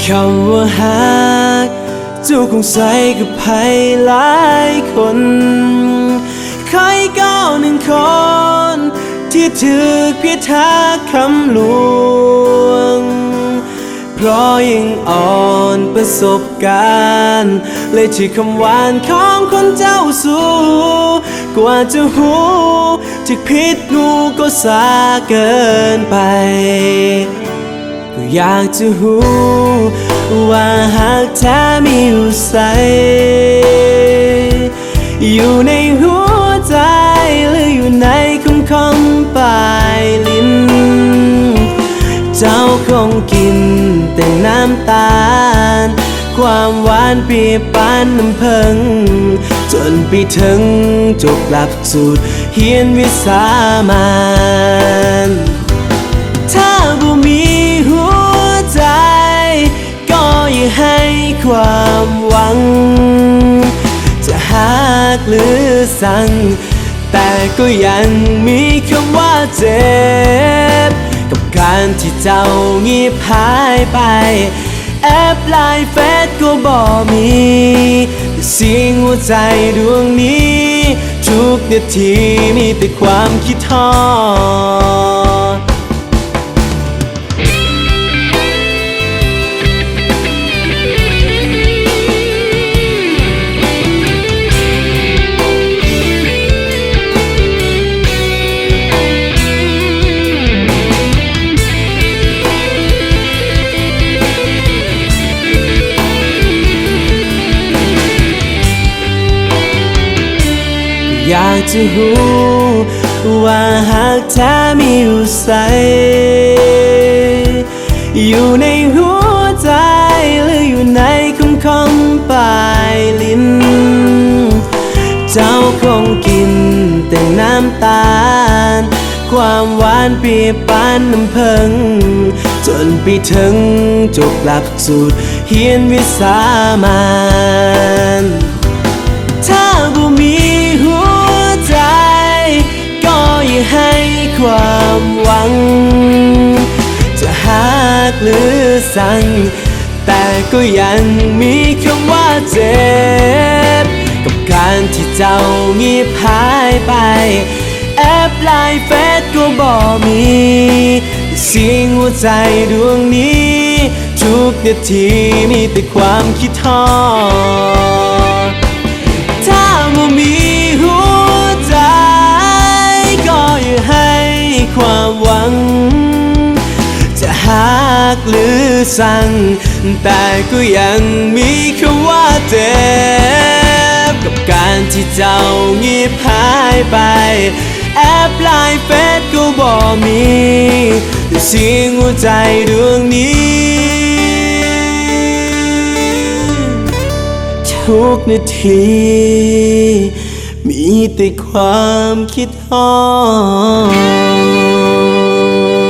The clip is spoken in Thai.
คำว่าฮักเจ้าคงใส่กับใครหลายคนใครก็หนึ่งคนที่ถือพิทักษ์คำลวงเพราะยังอ่อนประสบการณ์เลยที่คำหวานของคนเจ้าสู้กว่าจะหูที่ผิดงูก็สาเกินไปก็อยากจะหูว่าหากแท้มีอยู่ใสอยู่ในหัวใจหรืออยู่ในคำปลายลิ้นเจ้าคงกินแต่น้ำตาลความหวานเปรียบปานน้ำผึ้งจนไปถึงจบหลักสูตรเรียนวิสามัญถ้าบ่มีหัวใจก็อย่าให้ความหวังจะหักหรือสั่งแต่ก็ยังมีคำว่าเจ็บกับการที่เจ้าเงียบหายไปแอบไลน์เฟซก็บ่มีแต่เสียงหัวใจดวงนี้ทุกนาทีมีแต่ความคิดทอดอยากจะหูว่าหากแท้มีอยู่ใสอยู่ในหัวใจหรืออยู่ในคำปลายลิ้นเจ้าคงกินแต่น้ำตาลความหวานเปรียบปานน้ำผึ้งจนไปถึงจบหลักสูตรเรียนวิสามัญถ้าบ่มีหัวใจก็อย่าให้ความหวังจะหักหรือสั่งแต่ก็ยังมีคำว่าเจ็บกับการที่เจ้าเงียบหายไปแอบไลน์เฟซก็บ่มีเสียงหัวใจดวงนี้ทุกนาทีมีแต่ความคิดทอดถ้าบ่มีหัวใจก็อย่าให้ความหวังจะหักหรือสั่งแต่ก็ยังมีคำว่าเจ็บกับการที่เจ้าเงียบหายไปแอบไลน์เฟซก็บ่มีแต่เสียงหัวใจดวงนี้ทุกนาทีมีแต่ความคิดฮอด